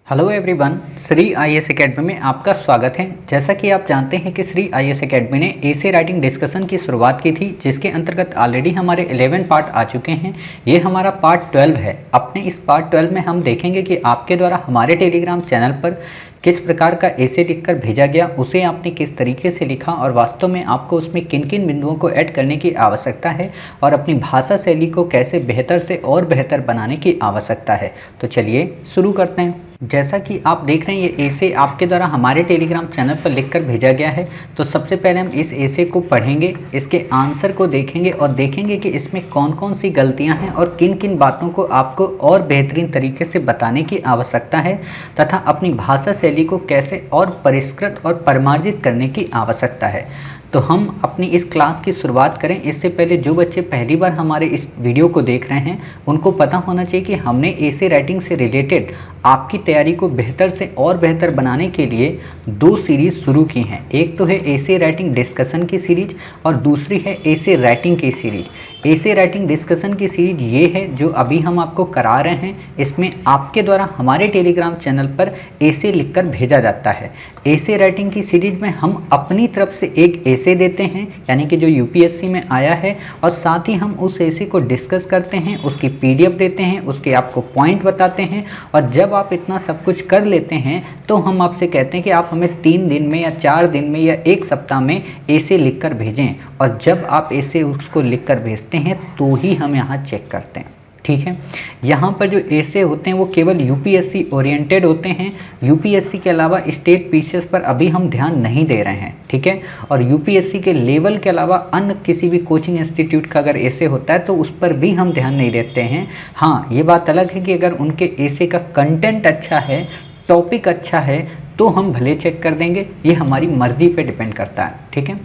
Hello everyone, Shri IAS academy में आपका स्वागत है। जैसा कि आप जानते हैं कि श्री आईएएस एकेडमी ने एसे राइटिंग डिस्कशन की शुरुआत की थी, जिसके अंतर्गत ऑलरेडी हमारे 11 पार्ट आ चुके हैं। ये हमारा पार्ट 12 है। अपने इस पार्ट 12 में हम देखेंगे कि आपके द्वारा हमारे टेलीग्राम चैनल पर किस प्रकार का एसे लिखकर भेजा गया, उसे आपने किस तरीके से लिखा और वास्तव में आपको उसमें किन किन बिंदुओं को ऐड करने की आवश्यकता है और अपनी भाषा शैली को कैसे बेहतर से और बेहतर बनाने की आवश्यकता है। तो चलिए शुरू करते हैं। जैसा कि आप देख रहे हैं, ये एसे आपके द्वारा हमारे टेलीग्राम चैनल पर लिखकर भेजा गया है। तो सबसे पहले हम इस एसे को पढ़ेंगे, इसके आंसर को देखेंगे और देखेंगे कि इसमें कौन कौन सी गलतियां हैं और किन किन बातों को आपको और बेहतरीन तरीके से बताने की आवश्यकता है तथा अपनी भाषा शैली को कैसे और परिष्कृत और परिमार्जित करने की आवश्यकता है। तो हम अपनी इस क्लास की शुरुआत करें। इससे पहले जो बच्चे पहली बार हमारे इस वीडियो को देख रहे हैं, उनको पता होना चाहिए कि हमने एसे राइटिंग से रिलेटेड आपकी तैयारी को बेहतर से और बेहतर बनाने के लिए 2 सीरीज़ शुरू की हैं। एक तो है एसे राइटिंग डिस्कशन की सीरीज और दूसरी है एसे राइटिंग की सीरीज। एसे राइटिंग डिस्कशन की सीरीज ये है जो अभी हम आपको करा रहे हैं। इसमें आपके द्वारा हमारे टेलीग्राम चैनल पर एसे लिखकर भेजा जाता है। एसे राइटिंग की सीरीज में हम अपनी तरफ से एक एसे देते हैं, यानी कि जो यूपीएससी में आया है, और साथ ही हम उस एसे को डिस्कस करते हैं, उसकी पीडीएफ देते हैं, उसके आपको पॉइंट बताते हैं। और जब आप इतना सब कुछ कर लेते हैं तो हम आपसे कहते हैं कि आप हमें 3 दिन में या 4 दिन में या 1 सप्ताह में एसे लिखकर भेजें। और जब आप एसे उसको लिखकर भेजते हैं तो ही हम यहाँ चेक करते हैं। ठीक है, यहाँ पर जो एसे होते हैं वो केवल यूपीएससी ओरिएंटेड होते हैं। यूपीएससी के अलावा स्टेट पीसीएस पर अभी हम ध्यान नहीं दे रहे हैं। ठीक है, और यूपीएससी के लेवल के अलावा अन्य किसी भी कोचिंग इंस्टीट्यूट का अगर एसे होता है तो उस पर भी हम ध्यान नहीं देते हैं। हाँ, ये बात अलग है कि अगर उनके एसे का कंटेंट अच्छा है, टॉपिक अच्छा है, तो हम भले चेक कर देंगे। ये हमारी मर्जी पे डिपेंड करता है। ठीक है,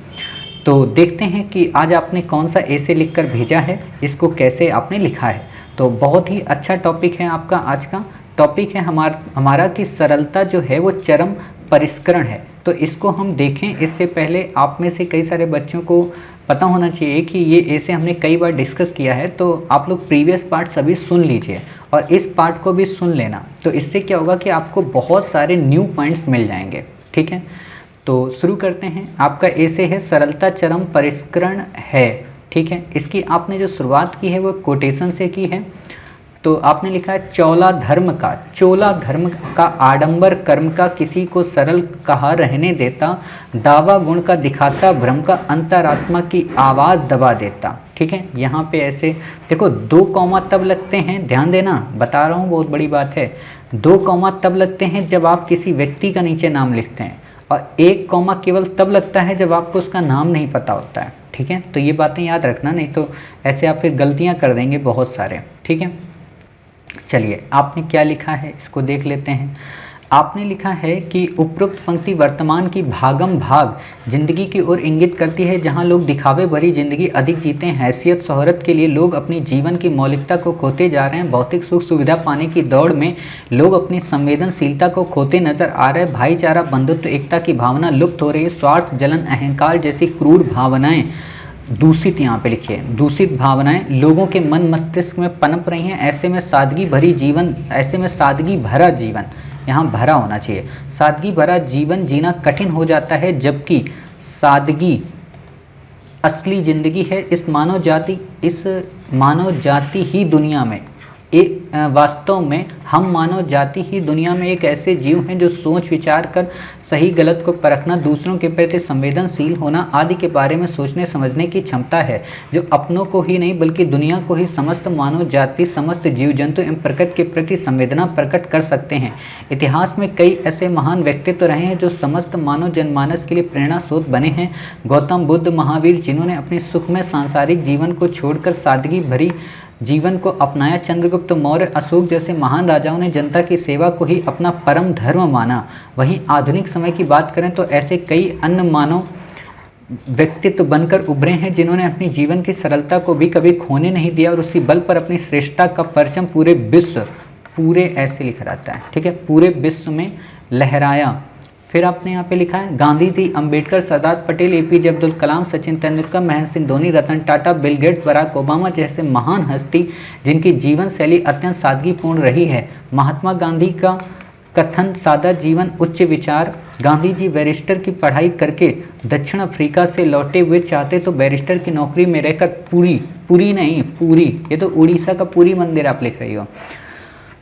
तो देखते हैं कि आज आपने कौन सा एसे लिखकर भेजा है, इसको कैसे आपने लिखा है। तो बहुत ही अच्छा टॉपिक है आपका। आज का टॉपिक है हमारा कि सरलता जो है वो चरम परिष्करण है। तो इसको हम देखें, इससे पहले आप में से कई सारे बच्चों को पता होना चाहिए कि ये एसे हमने कई बार डिस्कस किया है। तो आप लोग प्रीवियस पार्ट सभी सुन लीजिए और इस पार्ट को भी सुन लेना। तो इससे क्या होगा कि आपको बहुत सारे न्यू पॉइंट्स मिल जाएंगे। ठीक है, तो शुरू करते हैं। आपका एसे है सरलता चरम परिष्करण है। ठीक है, इसकी आपने जो शुरुआत की है वो कोटेशन से की है। तो आपने लिखा है चोला धर्म का आडंबर कर्म का किसी को सरल कहा रहने देता, दावा गुण का दिखाता भ्रम का अंतरात्मा की आवाज़ दबा देता। ठीक है, यहाँ पे ऐसे देखो 2 कॉमा तब लगते हैं, ध्यान देना, बता रहा हूँ, बहुत बड़ी बात है। 2 कॉमा तब लगते हैं जब आप किसी व्यक्ति का नीचे नाम लिखते हैं, और 1 कॉमा केवल तब लगता है जब आपको उसका नाम नहीं पता होता है। ठीक है, तो ये बातें याद रखना, नहीं तो ऐसे आप फिर गलतियां कर देंगे बहुत सारे। ठीक है, चलिए आपने क्या लिखा है इसको देख लेते हैं। आपने लिखा है कि उपरोक्त पंक्ति वर्तमान की भागम भाग जिंदगी की ओर इंगित करती है, जहां लोग दिखावे भरी जिंदगी अधिक जीते हैं। हैसियत शोहरत के लिए लोग अपनी जीवन की मौलिकता को खोते जा रहे हैं। भौतिक सुख सुविधा पाने की दौड़ में लोग अपनी संवेदनशीलता को खोते नजर आ रहे हैं। भाईचारा, बंधुत्व, एकता की भावना लुप्त हो रही है। स्वार्थ, जलन, अहंकार जैसी क्रूर भावनाएं दूषित, यहाँ पे लिखिए, दूषित भावनाएं लोगों के मन मस्तिष्क में पनप रही हैं। ऐसे में सादगी भरा जीवन, यहाँ भरा होना चाहिए, सादगी भरा जीवन जीना कठिन हो जाता है, जबकि सादगी असली जिंदगी है। इस मानव जाति ही दुनिया में वास्तव में हम मानव जाति ही दुनिया में एक ऐसे जीव हैं जो सोच विचार कर सही गलत को परखना, दूसरों के प्रति संवेदनशील होना आदि के बारे में सोचने समझने की क्षमता है, जो अपनों को ही नहीं बल्कि दुनिया को ही, समस्त मानव जाति, समस्त जीव जंतु एवं प्रकृति के प्रति संवेदना प्रकट कर सकते हैं। इतिहास में कई ऐसे महान व्यक्तित्व रहे हैं जो समस्त मानव जनमानस के लिए प्रेरणा स्रोत बने हैं। गौतम बुद्ध, महावीर, जिन्होंने अपने सुखमय सांसारिक जीवन को छोड़कर सादगी भरी जीवन को अपनाया। चंद्रगुप्त मौर्य, अशोक जैसे महान राजाओं ने जनता की सेवा को ही अपना परम धर्म माना। वहीं आधुनिक समय की बात करें तो ऐसे कई अन्य मानव व्यक्तित्व बनकर उभरे हैं जिन्होंने अपनी जीवन की सरलता को भी कभी खोने नहीं दिया और उसी बल पर अपनी श्रेष्ठता का परचम पूरे ऐसे लिखा जाता है। ठीक है, पूरे विश्व में लहराया। फिर आपने यहाँ पे लिखा है Gandhi ji, Ambedkar, Sardar Patel, APJ Abdul Kalam, Sachin Tendulkar, Mahendra Singh Dhoni, Ratan Tata, Bill Gates, Barack Obama जैसे महान हस्ती जिनकी जीवन शैली अत्यंत सादगीपूर्ण रही है। महात्मा गांधी का कथन, सादा जीवन, उच्च विचार। गांधी जी बैरिस्टर की पढ़ाई करके दक्षिण अफ्रीका से लौटे हुए, चाहते तो बैरिस्टर की नौकरी में रहकर पूरी, ये तो उड़ीसा का पूरी मंदिर आप लिख रही हो,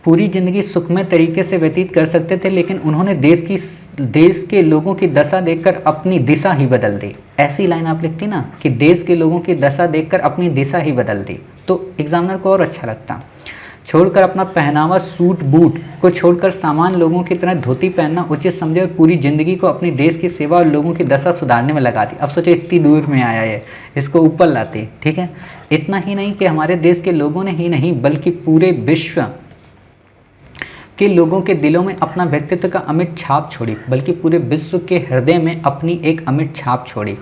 पूरी जिंदगी सुखमय तरीके से व्यतीत कर सकते थे, लेकिन उन्होंने देश के लोगों की दशा देखकर अपनी दिशा ही बदल दी। ऐसी लाइन आप लिखती ना कि देश के लोगों की दशा देखकर अपनी दिशा ही बदल दी, तो एग्जामिनर को और अच्छा लगता। छोड़कर अपना पहनावा, सूट बूट को छोड़कर सामान्य लोगों की तरह धोती पहनना उचित समझे और पूरी जिंदगी को अपनी देश की सेवा और लोगों की दशा सुधारने में लगा दी। अब सोचो इतनी दूर में आया है, इसको ऊपर लाती। ठीक है, इतना ही नहीं कि हमारे देश के लोगों ने ही नहीं बल्कि पूरे विश्व के लोगों के दिलों में अपना व्यक्तित्व का अमिट छाप छोड़ी, बल्कि पूरे विश्व के हृदय में अपनी एक अमिट छाप छोड़ी।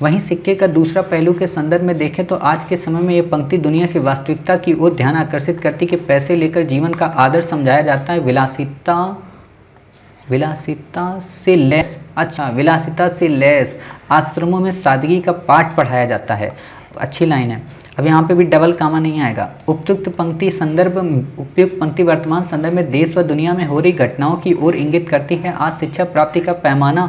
वहीं सिक्के का दूसरा पहलू के संदर्भ में देखें तो आज के समय में ये पंक्ति दुनिया की वास्तविकता की ओर ध्यान आकर्षित करती कि पैसे लेकर जीवन का आदर्श समझाया जाता है, विलासिता से लैस आश्रमों में सादगी का पाठ पढ़ाया जाता है। अच्छी लाइन है। अब यहाँ पे भी डबल कामा नहीं आएगा। उपयुक्त पंक्ति वर्तमान संदर्भ में देश व दुनिया में हो रही घटनाओं की ओर इंगित करती है। आज शिक्षा प्राप्ति का पैमाना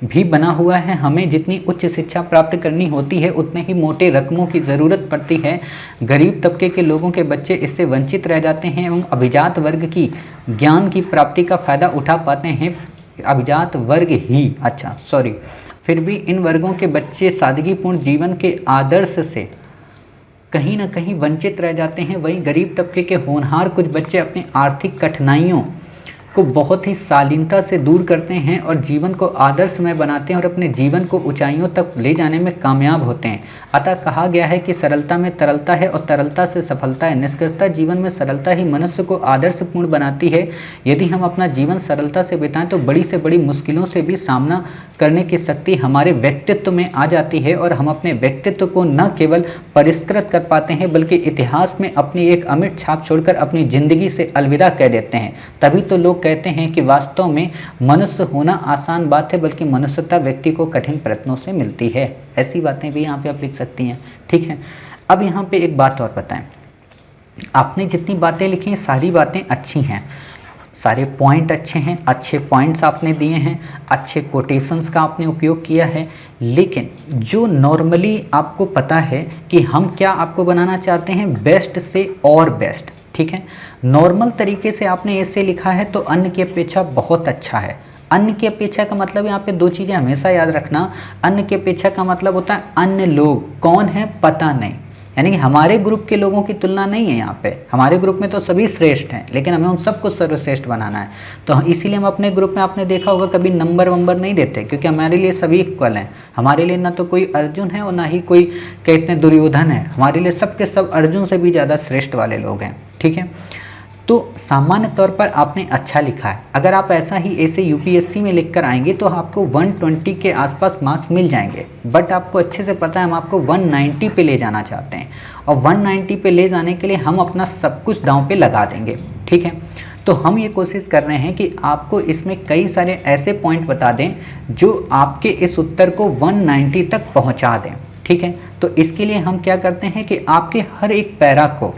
भी बना हुआ है। हमें जितनी उच्च शिक्षा प्राप्त करनी होती है उतने ही मोटे रकमों की ज़रूरत पड़ती है। गरीब तबके के लोगों के बच्चे इससे वंचित रह जाते हैं एवं अभिजात वर्ग की ज्ञान की प्राप्ति का फ़ायदा उठा पाते हैं। फिर भी इन वर्गों के बच्चे सादगीपूर्ण जीवन के आदर्श से कहीं न कहीं वंचित रह जाते हैं। वहीं गरीब तबके के होनहार कुछ बच्चे अपनी आर्थिक कठिनाइयों को बहुत ही शालीनता से दूर करते हैं और जीवन को आदर्शमय बनाते हैं और अपने जीवन को ऊंचाइयों तक ले जाने में कामयाब होते हैं। अतः कहा गया है कि सरलता में तरलता है और तरलता से सफलता है। निष्कर्षतः जीवन में सरलता ही मनुष्य को आदर्शपूर्ण बनाती है। यदि हम अपना जीवन सरलता से बिताएं तो बड़ी से बड़ी मुश्किलों से भी सामना करने की शक्ति हमारे व्यक्तित्व में आ जाती है और हम अपने व्यक्तित्व को न केवल परिष्कृत कर पाते हैं बल्कि इतिहास में अपनी एक अमिट छाप छोड़कर अपनी ज़िंदगी से अलविदा कह देते हैं। तभी तो लोग कहते हैं कि वास्तव में मनुष्य होना आसान बात है, बल्कि मनुष्यता व्यक्ति को कठिन प्रयत्नों से मिलती है। ऐसी बातें भी यहाँ पे आप लिख सकती हैं। ठीक है, अब यहाँ पे एक बात और बताएं। आपने जितनी बातें लिखी हैं सारी बातें अच्छी हैं, सारे पॉइंट अच्छे हैं, अच्छे पॉइंट्स आपने दिए हैं, अच्छे कोटेशंस का आपने उपयोग किया है। लेकिन जो नॉर्मली आपको पता है कि हम क्या आपको बनाना चाहते हैं, बेस्ट से और बेस्ट। ठीक है, नॉर्मल तरीके से आपने ऐसे लिखा है तो अन्य की अपेक्षा बहुत अच्छा है। अन्य की अपेक्षा का मतलब यहाँ पे दो चीज़ें हमेशा याद रखना। अन्य की अपेक्षा का मतलब होता है अन्य लोग कौन है पता नहीं, यानी कि हमारे ग्रुप के लोगों की तुलना नहीं है यहाँ पे। हमारे ग्रुप में तो सभी श्रेष्ठ हैं, लेकिन हमें उन सबको सर्वश्रेष्ठ बनाना है। तो इसीलिए हम अपने ग्रुप में आपने देखा होगा कभी नंबर नहीं देते, क्योंकि हमारे लिए सभी इक्वल हैं। हमारे लिए ना तो कोई अर्जुन है और ना ही कोई कहते हैं दुर्योधन है। हमारे लिए सबके सब अर्जुन से भी ज़्यादा श्रेष्ठ वाले लोग हैं। ठीक है, तो सामान्य तौर पर आपने अच्छा लिखा है। अगर आप ऐसा ही ऐसे यूपीएससी में लिख कर आएंगे तो आपको 120 के आसपास मार्क्स मिल जाएंगे। बट आपको अच्छे से पता है हम आपको 190 पे ले जाना चाहते हैं, और 190 पे ले जाने के लिए हम अपना सब कुछ दांव पे लगा देंगे। ठीक है, तो हम ये कोशिश कर रहे हैं कि आपको इसमें कई सारे ऐसे पॉइंट बता दें जो आपके इस उत्तर को 190 तक पहुँचा दें। ठीक है, तो इसके लिए हम क्या करते हैं कि आपके हर एक पैरा को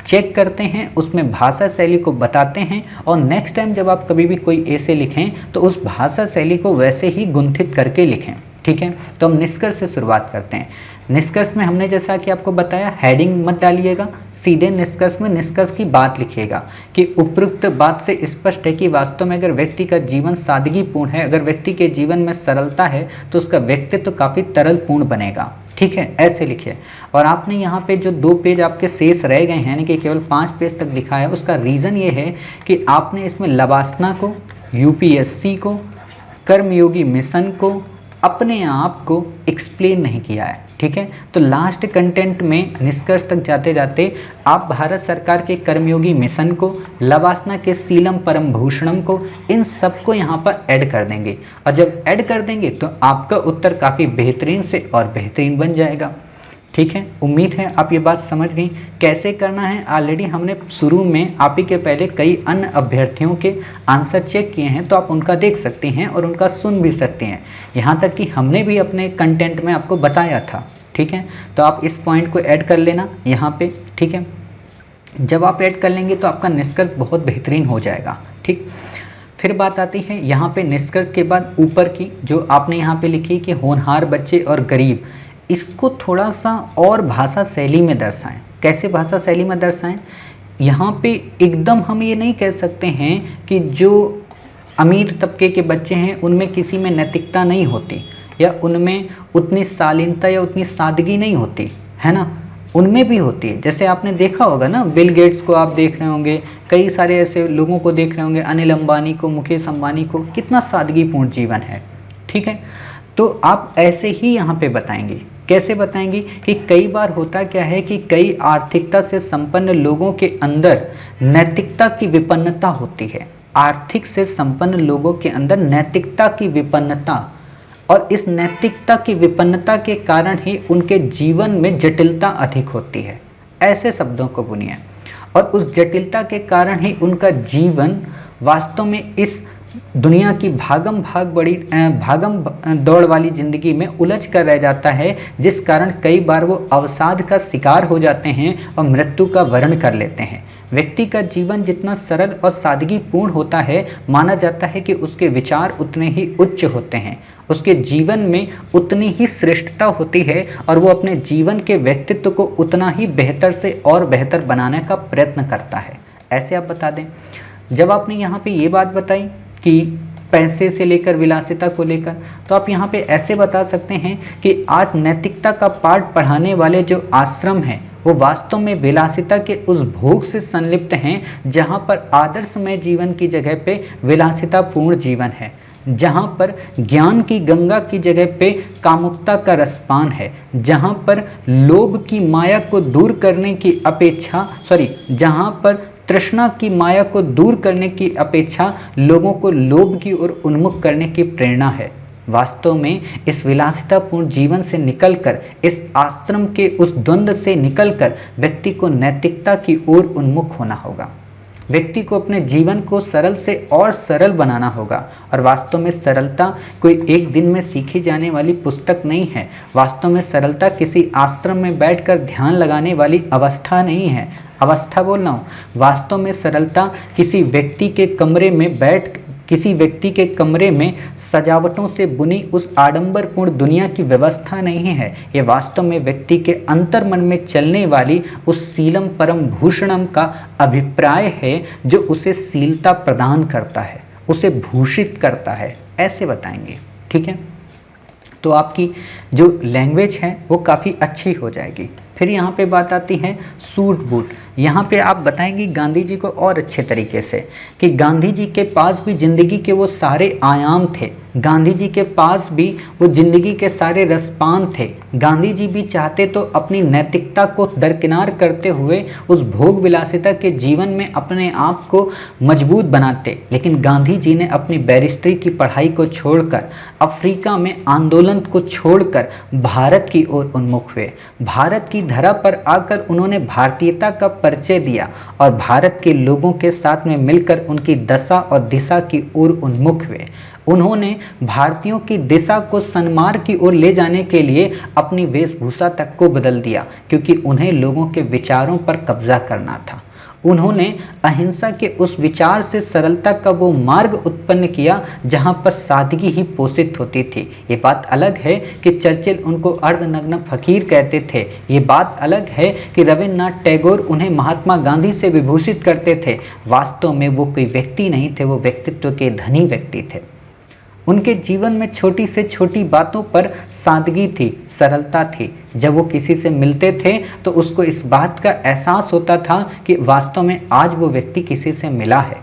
चेक करते हैं, उसमें भाषा शैली को बताते हैं, और नेक्स्ट टाइम जब आप कभी भी कोई ऐसे लिखें तो उस भाषा शैली को वैसे ही गुंथित करके लिखें। ठीक है, तो हम निष्कर्ष से शुरुआत करते हैं। निष्कर्ष में हमने जैसा कि आपको बताया हेडिंग मत डालिएगा, सीधे निष्कर्ष में निष्कर्ष की बात लिखिएगा कि उपयुक्त बात से स्पष्ट है कि वास्तव में अगर व्यक्ति का जीवन सादगीपूर्ण है, अगर व्यक्ति के जीवन में सरलता है तो उसका व्यक्तित्व काफ़ी तरलपूर्ण बनेगा। ठीक है, ऐसे लिखिए। और आपने यहाँ पे जो 2 पेज आपके शेष रह गए हैं, यानी कि केवल 5 पेज तक लिखा है, उसका रीज़न ये है कि आपने इसमें लवासना को, यूपीएससी को, कर्मयोगी मिशन को, अपने आप को एक्सप्लेन नहीं किया है। ठीक है, तो लास्ट कंटेंट में निष्कर्ष तक जाते जाते आप भारत सरकार के कर्मयोगी मिशन को, लवासना के सीलम परम भूषणम को, इन सबको यहाँ पर ऐड कर देंगे। और जब ऐड कर देंगे तो आपका उत्तर काफ़ी बेहतरीन से और बेहतरीन बन जाएगा। ठीक है, उम्मीद है आप ये बात समझ गई। कैसे करना है ऑलरेडी हमने शुरू में आप ही के पहले कई अन्य अभ्यर्थियों के आंसर चेक किए हैं, तो आप उनका देख सकते हैं और उनका सुन भी सकते हैं। यहाँ तक कि हमने भी अपने कंटेंट में आपको बताया था। ठीक है, तो आप इस पॉइंट को ऐड कर लेना यहाँ पे। ठीक है, जब आप ऐड कर लेंगे तो आपका निष्कर्ष बहुत बेहतरीन हो जाएगा। ठीक, फिर बात आती है यहाँ पे निष्कर्ष के बाद ऊपर की, जो आपने यहाँ पे लिखी कि होनहार बच्चे और गरीब, इसको थोड़ा सा और भाषा शैली में दर्शाएं। कैसे भाषा शैली में दर्शाएं? यहाँ पे एकदम हम ये नहीं कह सकते हैं कि जो अमीर तबके के बच्चे हैं उनमें किसी में नैतिकता नहीं होती, या उनमें उतनी शालीनता या उतनी सादगी नहीं होती, है ना, उनमें भी होती है। जैसे आपने देखा होगा ना, बिल गेट्स को आप देख रहे होंगे, कई सारे ऐसे लोगों को देख रहे होंगे, अनिल अंबानी को, मुकेश अंबानी को, कितना सादगीपूर्ण जीवन है। ठीक है, तो आप ऐसे ही यहाँ पे बताएंगे। कैसे बताएंगे कि कई बार होता क्या है कि कई आर्थिकता से संपन्न लोगों के अंदर नैतिकता की विपन्नता होती है। आर्थिक से संपन्न लोगों के अंदर नैतिकता की विपन्नता, और इस नैतिकता की विपन्नता के कारण ही उनके जीवन में जटिलता अधिक होती है। ऐसे शब्दों को बुनिए, और उस जटिलता के कारण ही उनका जीवन वास्तव में इस दुनिया की भागम दौड़ वाली ज़िंदगी में उलझ कर रह जाता है, जिस कारण कई बार वो अवसाद का शिकार हो जाते हैं और मृत्यु का वर्ण कर लेते हैं। व्यक्ति का जीवन जितना सरल और सादगीपूर्ण होता है, माना जाता है कि उसके विचार उतने ही उच्च होते हैं, उसके जीवन में उतनी ही श्रेष्ठता होती है, और वो अपने जीवन के व्यक्तित्व को उतना ही बेहतर से और बेहतर बनाने का प्रयत्न करता है। ऐसे आप बता दें। जब आपने यहाँ पे ये बात बताई कि पैसे से लेकर विलासिता को लेकर, तो आप यहाँ पे ऐसे बता सकते हैं कि आज नैतिकता का पाठ पढ़ाने वाले जो आश्रम हैं वो वास्तव में विलासिता के उस भोग से संलिप्त हैं, जहाँ पर आदर्शमय जीवन की जगह पे विलासितापूर्ण जीवन है, जहाँ पर ज्ञान की गंगा की जगह पे कामुकता का रसपान है, जहाँ पर लोभ की माया को दूर करने की अपेक्षा जहाँ पर तृष्णा की माया को दूर करने की अपेक्षा लोगों को लोभ की ओर उन्मुख करने की प्रेरणा है। वास्तव में इस विलासितापूर्ण जीवन से निकलकर, इस आश्रम के उस द्वंद्व से निकलकर व्यक्ति को नैतिकता की ओर उन्मुख होना होगा। व्यक्ति को अपने जीवन को सरल से और सरल बनाना होगा, और वास्तव में सरलता कोई एक दिन में सीखी जाने वाली पुस्तक नहीं है। वास्तव में सरलता किसी आश्रम में बैठकर ध्यान लगाने वाली अवस्था नहीं है। अवस्था बोल रहा हूँ, वास्तव में सरलता किसी व्यक्ति के कमरे में सजावटों से बुनी उस आडंबरपूर्ण दुनिया की व्यवस्था नहीं है। ये वास्तव में व्यक्ति के अंतर्मन में चलने वाली उस शीलम परम भूषणम का अभिप्राय है, जो उसे शीलता प्रदान करता है, उसे भूषित करता है। ऐसे बताएंगे। ठीक है, तो आपकी जो लैंग्वेज है वो काफ़ी अच्छी हो जाएगी। फिर यहाँ पे बात आती है सूट बूट। यहाँ पे आप बताएंगे गांधी जी को और अच्छे तरीके से कि गांधी जी के पास भी ज़िंदगी के वो सारे आयाम थे, गांधी जी के पास भी वो ज़िंदगी के सारे रसपान थे। गांधी जी भी चाहते तो अपनी नैतिकता को दरकिनार करते हुए उस भोग विलासिता के जीवन में अपने आप को मजबूत बनाते, लेकिन गांधी जी ने अपनी बैरिस्ट्री की पढ़ाई को छोड़कर, अफ्रीका में आंदोलन को छोड़कर भारत की ओर उन्मुख हुए। भारत की धरा पर आकर उन्होंने भारतीयता का परिचय दिया और भारत के लोगों के साथ में मिलकर उनकी दशा और दिशा की ओर उन्मुख हुए। उन्होंने भारतीयों की दिशा को सन्मार्ग की ओर ले जाने के लिए अपनी वेशभूषा तक को बदल दिया, क्योंकि उन्हें लोगों के विचारों पर कब्जा करना था। उन्होंने अहिंसा के उस विचार से सरलता का वो मार्ग उत्पन्न किया जहाँ पर सादगी ही पोषित होती थी। ये बात अलग है कि चर्चिल उनको अर्धनग्न फकीर कहते थे। ये बात अलग है कि रविन्द्रनाथ टैगोर उन्हें महात्मा गांधी से विभूषित करते थे। वास्तव में वो कोई व्यक्ति नहीं थे, वो व्यक्तित्व के धनी व्यक्ति थे। उनके जीवन में छोटी से छोटी बातों पर सादगी थी, सरलता थी। जब वो किसी से मिलते थे तो उसको इस बात का एहसास होता था कि वास्तव में आज वो व्यक्ति किसी से मिला है।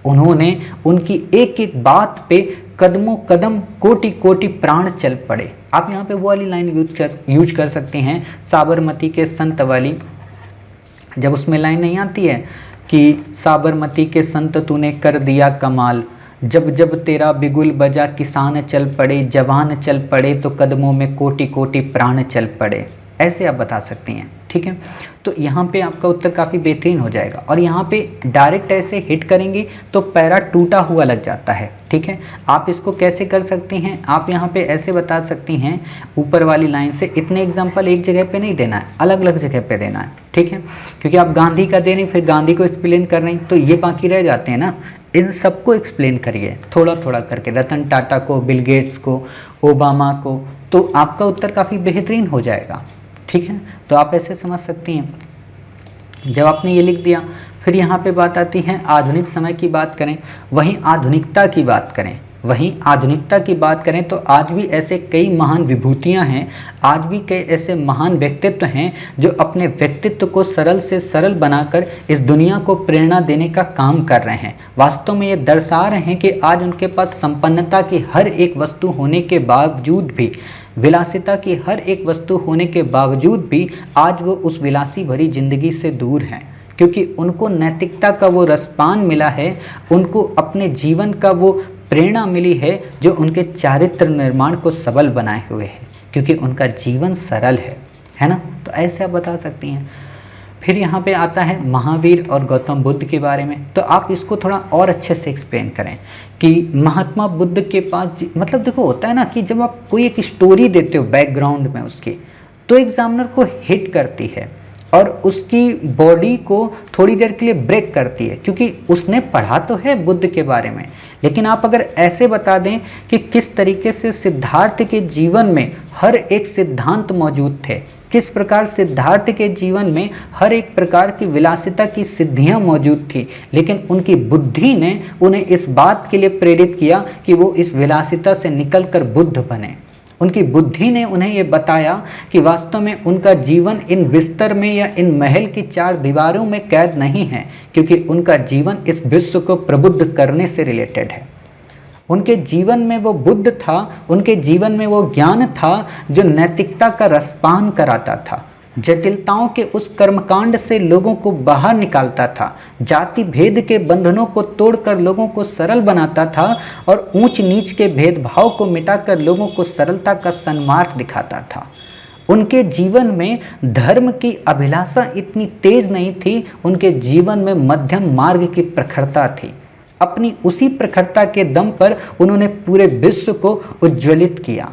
उन्होंने उनकी एक एक बात पे कदमों कदम कोटि कोटि प्राण चल पड़े। आप यहाँ पे वो वाली लाइन यूज कर सकते हैं, साबरमती के संत वाली। जब उसमें लाइन नहीं आती है कि साबरमती के संत तूने कर दिया कमाल, जब जब तेरा बिगुल बजा किसान चल पड़े, जवान चल पड़े तो कदमों में कोटि कोटि प्राण चल पड़े। ऐसे आप बता सकती हैं। ठीक है, तो यहाँ पे आपका उत्तर काफ़ी बेहतरीन हो जाएगा। और यहाँ पे डायरेक्ट ऐसे हिट करेंगी तो पैरा टूटा हुआ लग जाता है। ठीक है, आप इसको कैसे कर सकती हैं, आप यहाँ पे ऐसे बता सकती हैं, ऊपर वाली लाइन से इतने एग्जाम्पल एक जगह पे नहीं देना है, अलग अलग जगह पे देना है। ठीक है, क्योंकि आप गांधी का दे रही, फिर गांधी को एक्सप्लेन कर रही, तो ये बाकी रह जाते हैं ना। इन सबको एक्सप्लेन करिए थोड़ा थोड़ा करके, रतन टाटा को, बिल गेट्स को, ओबामा को, तो आपका उत्तर काफ़ी बेहतरीन हो जाएगा। ठीक है, तो आप ऐसे समझ सकती हैं। जब आपने ये लिख दिया, फिर यहाँ पे बात आती है आधुनिक समय की बात करें, वहीं आधुनिकता की बात करें, तो आज भी ऐसे कई महान विभूतियां हैं, आज भी कई ऐसे महान व्यक्तित्व हैं जो अपने व्यक्तित्व को सरल से सरल बनाकर इस दुनिया को प्रेरणा देने का काम कर रहे हैं। वास्तव में ये दर्शा रहे हैं कि आज उनके पास संपन्नता की हर एक वस्तु होने के बावजूद भी, विलासिता की हर एक वस्तु होने के बावजूद भी आज वो उस विलासी भरी जिंदगी से दूर हैं, क्योंकि उनको नैतिकता का वो रसपान मिला है, उनको अपने जीवन का वो प्रेरणा मिली है जो उनके चारित्र निर्माण को सबल बनाए हुए है, क्योंकि उनका जीवन सरल है ना। तो ऐसे आप बता सकती हैं। फिर यहाँ पे आता है महावीर और गौतम बुद्ध के बारे में, तो आप इसको थोड़ा और अच्छे से एक्सप्लेन करें कि महात्मा बुद्ध के पास, मतलब देखो होता है ना कि जब आप कोई एक स्टोरी देते हो बैकग्राउंड में उसकी, तो एग्जामिनर को हिट करती है और उसकी बॉडी को थोड़ी देर के लिए ब्रेक करती है, क्योंकि उसने पढ़ा तो है बुद्ध के बारे में, लेकिन आप अगर ऐसे बता दें कि किस तरीके से सिद्धार्थ के जीवन में हर एक सिद्धांत मौजूद थे, किस प्रकार सिद्धार्थ के जीवन में हर एक प्रकार की विलासिता की सिद्धियां मौजूद थी, लेकिन उनकी बुद्धि ने उन्हें इस बात के लिए प्रेरित किया कि वो इस विलासिता से निकलकर बुद्ध बने। उनकी बुद्धि ने उन्हें ये बताया कि वास्तव में उनका जीवन इन बिस्तर में या इन महल की चार दीवारों में कैद नहीं है, क्योंकि उनका जीवन इस विश्व को प्रबुद्ध करने से रिलेटेड है। उनके जीवन में वो बुद्ध था, उनके जीवन में वो ज्ञान था जो नैतिकता का रसपान कराता था, जटिलताओं के उस कर्मकांड से लोगों को बाहर निकालता था, जाति भेद के बंधनों को तोड़कर लोगों को सरल बनाता था और ऊंच नीच के भेदभाव को मिटाकर लोगों को सरलता का सन्मार्ग दिखाता था। उनके जीवन में धर्म की अभिलाषा इतनी तेज नहीं थी, उनके जीवन में मध्यम मार्ग की प्रखरता थी। अपनी उसी प्रखरता के दम पर उन्होंने पूरे विश्व को उज्ज्वलित किया।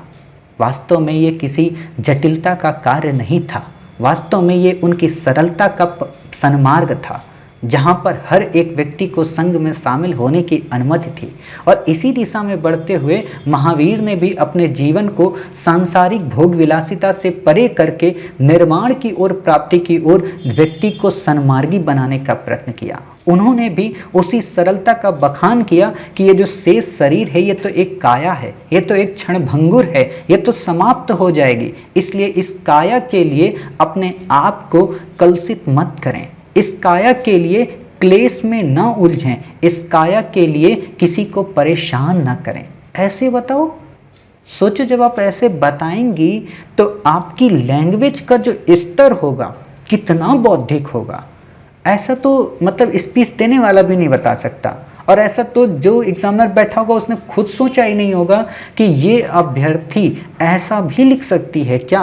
वास्तव में ये किसी जटिलता का कार्य नहीं था, वास्तव में ये उनकी सरलता का सन्मार्ग था, जहाँ पर हर एक व्यक्ति को संघ में शामिल होने की अनुमति थी। और इसी दिशा में बढ़ते हुए महावीर ने भी अपने जीवन को सांसारिक भोग विलासिता से परे करके निर्माण की ओर, प्राप्ति की ओर व्यक्ति को सन्मार्गी बनाने का प्रयत्न किया। उन्होंने भी उसी सरलता का बखान किया कि ये जो शेष शरीर है ये तो एक काया है, ये तो एक क्षणभंगुर है, ये तो समाप्त हो जाएगी, इसलिए इस काया के लिए अपने आप को कलुषित मत करें, इस काया के लिए क्लेश में न उलझें, इस काया के लिए किसी को परेशान न करें। ऐसे बताओ, सोचो जब आप ऐसे बताएंगी तो आपकी लैंग्वेज का जो स्तर होगा कितना बौद्धिक होगा। ऐसा तो मतलब स्पीच देने वाला भी नहीं बता सकता, और ऐसा तो जो एग्जामिनर बैठा होगा उसने खुद सोचा ही नहीं होगा कि ये अभ्यर्थी ऐसा भी लिख सकती है क्या।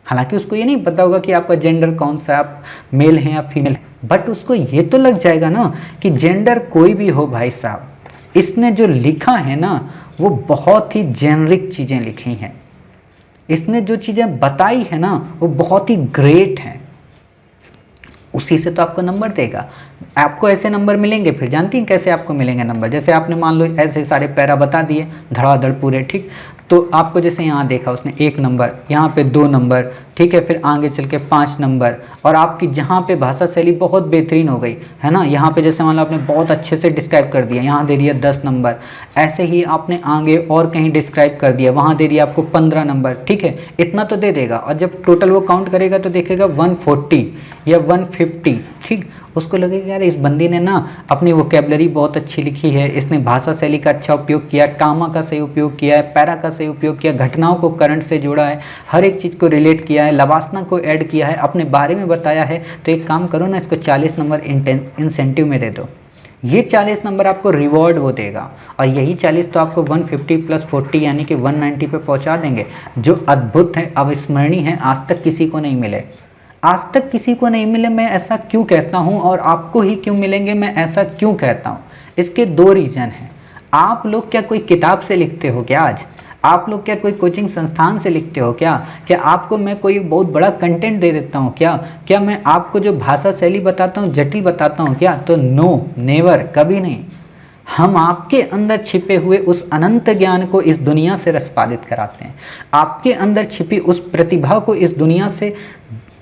हालांकि उसको ये नहीं पता होगा कि आपका जेंडर कौन सा, आप मेल हैं या फीमेल, बट उसको ये तो लग जाएगा ना कि जेंडर कोई भी हो भाई साहब, इसने जो लिखा है ना वो बहुत ही जेनरिक चीज़ें लिखी हैं, इसने जो चीज़ें बताई है ना वो बहुत ही ग्रेट हैं, उसी से तो आपको नंबर देगा। आपको ऐसे नंबर मिलेंगे, फिर जानती हैं कैसे आपको मिलेंगे नंबर, जैसे आपने मान लो ऐसे सारे पैरा बता दिए धड़ाधड़ पूरे, ठीक, तो आपको जैसे यहाँ देखा उसने 1 नंबर, यहाँ पे 2 नंबर, ठीक है, फिर आगे चल के 5 नंबर, और आपकी जहाँ पे भाषा शैली बहुत बेहतरीन हो गई है ना, यहाँ पे जैसे मान लो आपने बहुत अच्छे से डिस्क्राइब कर दिया, यहाँ दे दिया 10 नंबर, ऐसे ही आपने आगे और कहीं डिस्क्राइब कर दिया, वहाँ दे दिया आपको 15 नंबर, ठीक है, इतना तो दे देगा। और जब टोटल वो काउंट करेगा तो देखेगा 140 या 150, ठीक, उसको लगेगा यार इस बंदी ने ना अपनी वोकैबुलरी बहुत अच्छी लिखी है, इसने भाषा शैली का अच्छा उपयोग किया, कामा का सही उपयोग किया है, पैरा का सही उपयोग किया, घटनाओं को करंट से जोड़ा है, हर एक चीज़ को रिलेट किया है, लवासना को ऐड किया है, अपने बारे में बताया है। तो एक काम करो ना, इसको 40 नंबर इंसेंटिव में दे दो, ये 40 नंबर आपको रिवॉर्ड वो देगा, और यही 40 तो आपको 150 + 40 यानी कि 190 पे पहुँचा देंगे, जो अद्भुत है, अविस्मरणीय है, आज तक किसी को नहीं मिले, आज तक किसी को नहीं मिले। मैं ऐसा क्यों कहता हूँ और आपको ही क्यों मिलेंगे, मैं ऐसा क्यों कहता हूँ, इसके 2 रीज़न हैं। आप लोग क्या कोई किताब से लिखते हो क्या आज, आप लोग क्या कोई कोचिंग संस्थान से लिखते हो क्या, क्या आपको मैं कोई बहुत बड़ा कंटेंट दे देता हूँ क्या मैं आपको जो भाषा शैली बताता हूँ जटिल बताता हूँ क्या, तो नो, नेवर, कभी नहीं। हम आपके अंदर छिपे हुए उस अनंत ज्ञान को इस दुनिया से रसपादित कराते हैं, आपके अंदर छिपी उस प्रतिभा को इस दुनिया से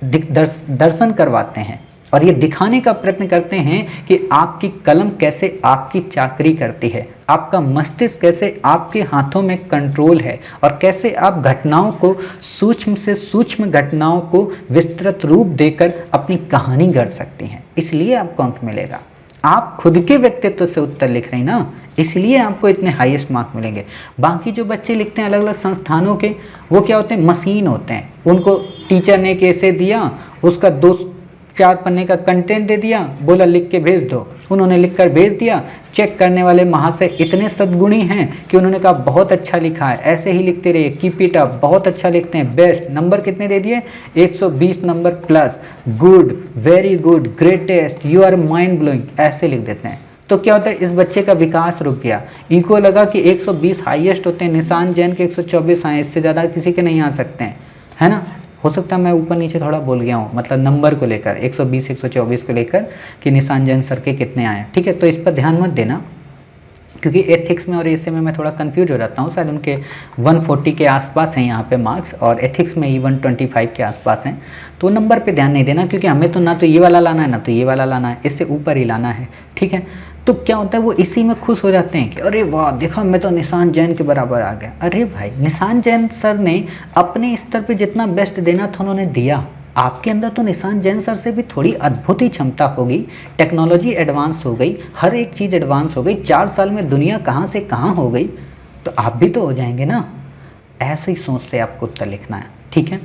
दर्शन करवाते हैं और ये दिखाने का प्रयत्न करते हैं कि आपकी कलम कैसे आपकी चाकरी करती है, आपका मस्तिष्क कैसे आपके हाथों में कंट्रोल है और कैसे आप घटनाओं को, सूक्ष्म से सूक्ष्म घटनाओं को विस्तृत रूप देकर अपनी कहानी गढ़ सकती हैं। इसलिए आपको अंक मिलेगा। आप खुद के व्यक्तित्व से उत्तर लिख रही ना, इसलिए आपको इतने हाईएस्ट मार्क मिलेंगे। बाकी जो बच्चे लिखते हैं अलग अलग संस्थानों के, वो क्या होते हैं, मशीन होते हैं। उनको टीचर ने कैसे दिया, उसका 2-4 पन्ने का कंटेंट दे दिया, बोला लिख के भेज दो, उन्होंने लिख कर भेज दिया। चेक करने वाले महाशय इतने सद्गुणी हैं कि उन्होंने कहा बहुत अच्छा लिखा है, ऐसे ही लिखते रहिए, कीप इट अप, बहुत अच्छा लिखते हैं, बेस्ट। नंबर कितने दे दिए, 120 number plus, good, very good, greatest, you are mind blowing, ऐसे लिख देते हैं। तो क्या होता है, इस बच्चे का विकास रुक गया। इको लगा कि 120 हाईएस्ट होते हैं, निशान जैन के 124 आए, इससे ज़्यादा किसी के नहीं आ सकते हैं, है ना। हो सकता है मैं ऊपर नीचे थोड़ा बोल गया हूँ, मतलब नंबर को लेकर 120 124 को लेकर कि निशान जैन सर के कितने आए, ठीक है। तो इस पर ध्यान मत देना, क्योंकि एथिक्स में और एसे में मैं थोड़ा कंफ्यूज हो जाता हूँ। शायद उनके 140 के आसपास हैं यहाँ पे मार्क्स, और एथिक्स में ही 125 के आसपास हैं। तो नंबर पे ध्यान नहीं देना, क्योंकि हमें तो ना तो ये वाला लाना है ना तो ये वाला लाना है, इससे ऊपर ही लाना है, ठीक है। तो क्या होता है, वो इसी में खुश हो जाते हैं कि अरे वाह देखा, मैं तो निशान जैन के बराबर आ गया। अरे भाई, निशान जैन सर ने अपने स्तर पे जितना बेस्ट देना था उन्होंने दिया। आपके अंदर तो निशान जैन सर से भी थोड़ी अद्भुत ही क्षमता होगी। टेक्नोलॉजी एडवांस हो गई, हर एक चीज़ एडवांस हो गई, 4 साल में दुनिया कहाँ से कहाँ हो गई, तो आप भी तो हो जाएंगे ना। ऐसे ही सोच से आपको उत्तर लिखना है, ठीक है।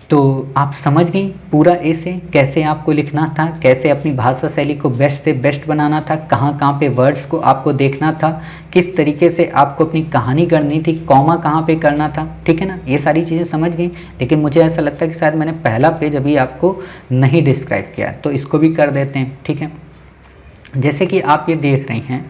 तो आप समझ गई पूरा ऐसे कैसे आपको लिखना था, कैसे अपनी भाषा शैली को बेस्ट से बेस्ट बनाना था, कहाँ कहाँ पे वर्ड्स को आपको देखना था, किस तरीके से आपको अपनी कहानी करनी थी, कॉमा कहाँ पे करना था, ठीक है ना। ये सारी चीज़ें समझ गई। लेकिन मुझे ऐसा लगता है कि शायद मैंने पहला पेज अभी आपको नहीं डिस्क्राइब किया, तो इसको भी कर देते हैं, ठीक है। जैसे कि आप ये देख रही हैं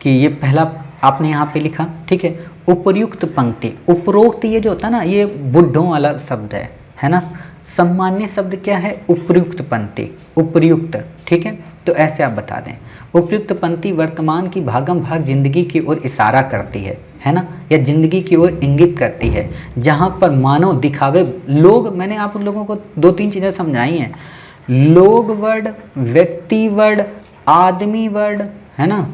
कि ये पहला आपने यहाँ पे लिखा, ठीक है, उपयुक्त पंक्ति। उपरोक्त ये जो होता है ना, ये बुढ़ों वाला शब्द है ना। सम्मान्य शब्द क्या है, उपयुक्त पंक्ति, उपयुक्त, ठीक है। तो ऐसे आप बता दें, उपयुक्त पंक्ति वर्तमान की भागम भाग जिंदगी की ओर इशारा करती है ना, या जिंदगी की ओर इंगित करती है, जहाँ पर मानव दिखावे लोग, मैंने आप लोगों को 2-3 चीज़ें समझाई हैं, लोग वर्ड, व्यक्ति वर्ड, आदमी वर्ड, है ना।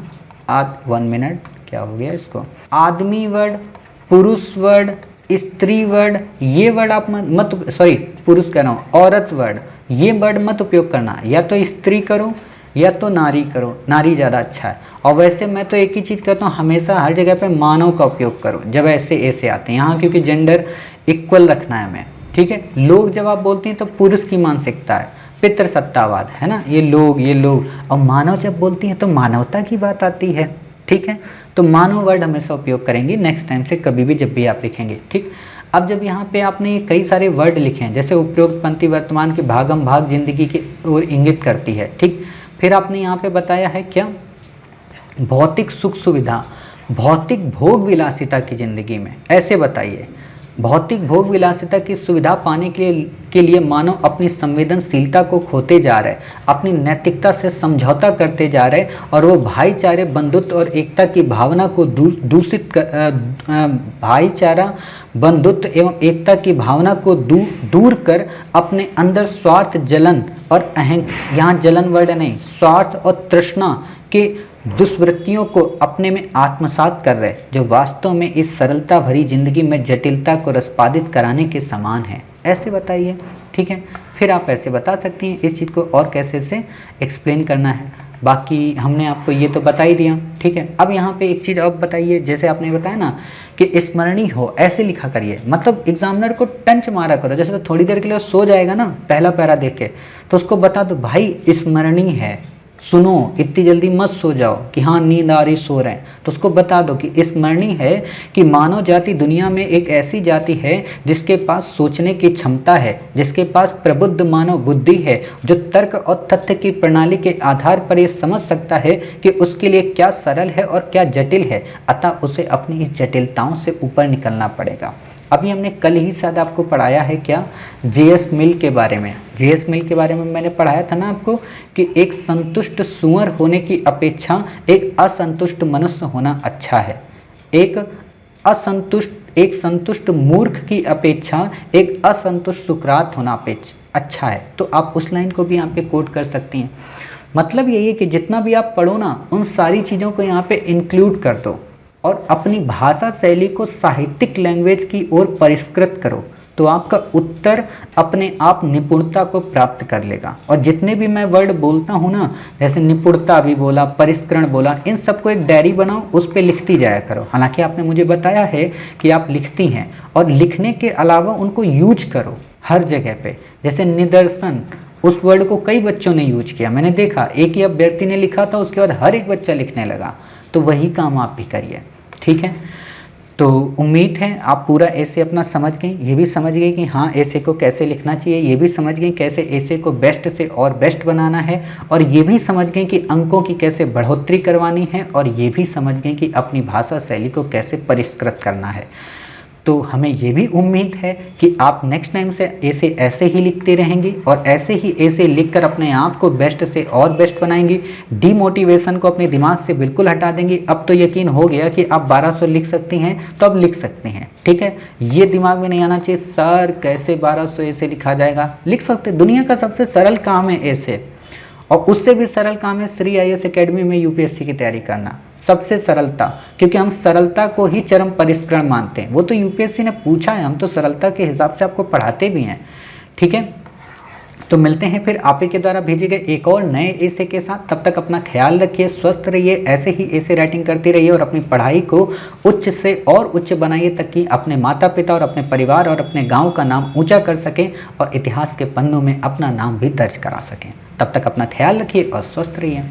1 मिनट, क्या हो गया इसको, आदमी वर्ड, पुरुष वर्ड, स्त्री वर्ड, ये वर्ड आप मत, सॉरी पुरुष कह रहा हूँ, औरत वर्ड, ये वर्ड मत उपयोग करना। या तो स्त्री करो या तो नारी करो, नारी ज़्यादा अच्छा है। और वैसे मैं तो एक ही चीज़ कहता हूँ, हमेशा हर जगह पे मानव का उपयोग करो जब ऐसे आते हैं यहाँ, क्योंकि जेंडर इक्वल रखना है हमें, ठीक है। लोग जब आप बोलते हैं तो पुरुष की मानसिकता है, पितृसत्तावाद, है ना, ये लोग। और मानव जब बोलती हैं तो मानवता की बात आती है, ठीक है। तो मानव वर्ड हमेशा उपयोग करेंगे नेक्स्ट टाइम से, कभी भी जब भी आप लिखेंगे, ठीक। अब जब यहाँ पे आपने कई सारे वर्ड लिखे हैं, जैसे उपयुक्त पंक्ति वर्तमान के भागम भाग जिंदगी की ओर इंगित करती है, ठीक। फिर आपने यहाँ पे बताया है क्या, भौतिक सुख सुविधा, भौतिक भोग विलासिता की ज़िंदगी में, ऐसे बताइए। भौतिक भोग विलासिता की सुविधा पाने के लिए मानव अपनी संवेदनशीलता को खोते जा रहे, अपनी नैतिकता से समझौता करते जा रहे, और वो भाईचारे, बंधुत्व और एकता की भावना को भाईचारा, बंधुत्व एवं एकता की भावना को दूर कर अपने अंदर स्वार्थ, जलन और यहाँ जलन वर्ड नहीं, स्वार्थ और तृष्णा के दुष्वृत्तियों को अपने में आत्मसात कर रहे, जो वास्तव में इस सरलता भरी जिंदगी में जटिलता को रसपादित कराने के समान है। ऐसे बताइए, ठीक है। फिर आप ऐसे बता सकती हैं, इस चीज़ को और कैसे से एक्सप्लेन करना है। बाकी हमने आपको ये तो बता ही दिया, ठीक है। अब यहाँ पे एक चीज़ और बताइए, जैसे आपने बताया ना कि स्मरणीय हो, ऐसे लिखा करिए, मतलब एग्जामिनर को टंच मारा करो। जैसे तो थोड़ी देर के लिए सो जाएगा ना पहला पैरा देख के, तो उसको बता दो भाई स्मरणीय है, सुनो, इतनी जल्दी मत सो जाओ कि हाँ नींद आ रही, सो रहे हैं। तो उसको बता दो कि स्मरणीय है कि मानव जाति दुनिया में एक ऐसी जाति है जिसके पास सोचने की क्षमता है, जिसके पास प्रबुद्ध मानव बुद्धि है, जो तर्क और तथ्य की प्रणाली के आधार पर ये समझ सकता है कि उसके लिए क्या सरल है और क्या जटिल है, अतः उसे अपनी इस जटिलताओं से ऊपर निकलना पड़ेगा। अभी हमने कल ही शायद आपको पढ़ाया है क्या, जेएस मिल के बारे में। जेएस मिल के बारे में मैंने पढ़ाया था ना आपको कि एक संतुष्ट सूअर होने की अपेक्षा एक असंतुष्ट मनुष्य होना अच्छा है। एक संतुष्ट मूर्ख की अपेक्षा एक असंतुष्ट सुकरात होना अच्छा है। तो आप उस लाइन को भी यहाँ पे कोट कर सकती हैं। मतलब यही है कि जितना भी आप पढ़ो ना, उन सारी चीज़ों को यहाँ पे इंक्लूड कर दो और अपनी भाषा शैली को साहित्यिक लैंग्वेज की ओर परिष्कृत करो, तो आपका उत्तर अपने आप निपुणता को प्राप्त कर लेगा। और जितने भी मैं वर्ड बोलता हूँ ना, जैसे निपुणता भी बोला, परिष्करण बोला, इन सबको एक डायरी बनाओ, उस पर लिखती जाया करो। हालांकि आपने मुझे बताया है कि आप लिखती हैं, और लिखने के अलावा उनको यूज करो हर जगह पे। जैसे निदर्शन, उस वर्ड को कई बच्चों ने यूज किया, मैंने देखा। एक ही अभ्यर्थी ने लिखा था, उसके बाद हर एक बच्चा लिखने लगा। तो वही काम आप भी करिए, ठीक है। तो उम्मीद है आप पूरा ऐसे अपना समझ गए, ये भी समझ गए कि हाँ ऐसे को कैसे लिखना चाहिए, ये भी समझ गए कैसे ऐसे को बेस्ट से और बेस्ट बनाना है, और ये भी समझ गए कि अंकों की कैसे बढ़ोतरी करवानी है, और ये भी समझ गए कि अपनी भाषा शैली को कैसे परिष्कृत करना है। तो हमें ये भी उम्मीद है कि आप नेक्स्ट टाइम से ऐसे ही लिखते रहेंगे, और ऐसे ही ऐसे लिखकर अपने आप को बेस्ट से और बेस्ट बनाएंगे। डीमोटिवेशन को अपने दिमाग से बिल्कुल हटा देंगे। अब तो यकीन हो गया कि आप 1200 लिख सकती हैं, तो अब लिख सकते हैं, ठीक है। ये दिमाग में नहीं आना चाहिए सर कैसे 1200 ऐसे लिखा जाएगा। लिख सकते, दुनिया का सबसे सरल काम है ऐसे, और उससे भी सरल काम है श्री आईएएस एकेडमी में यूपीएससी की तैयारी करना। सबसे सरलता, क्योंकि हम सरलता को ही चरम परिष्करण मानते हैं। वो तो यूपीएससी ने पूछा है, हम तो सरलता के हिसाब से आपको पढ़ाते भी हैं, ठीक है। तो मिलते हैं फिर आप ही के द्वारा भेजे गए एक और नए ऐसे के साथ। तब तक अपना ख्याल रखिए, स्वस्थ रहिए, ऐसे ही ऐसे राइटिंग करती रहिए, और अपनी पढ़ाई को उच्च से और उच्च बनाइए, ताकि अपने माता पिता और अपने परिवार और अपने गांव का नाम ऊंचा कर सकें, और इतिहास के पन्नों में अपना नाम भी दर्ज करा सकें। तब तक अपना ख्याल रखिए और स्वस्थ रहिए।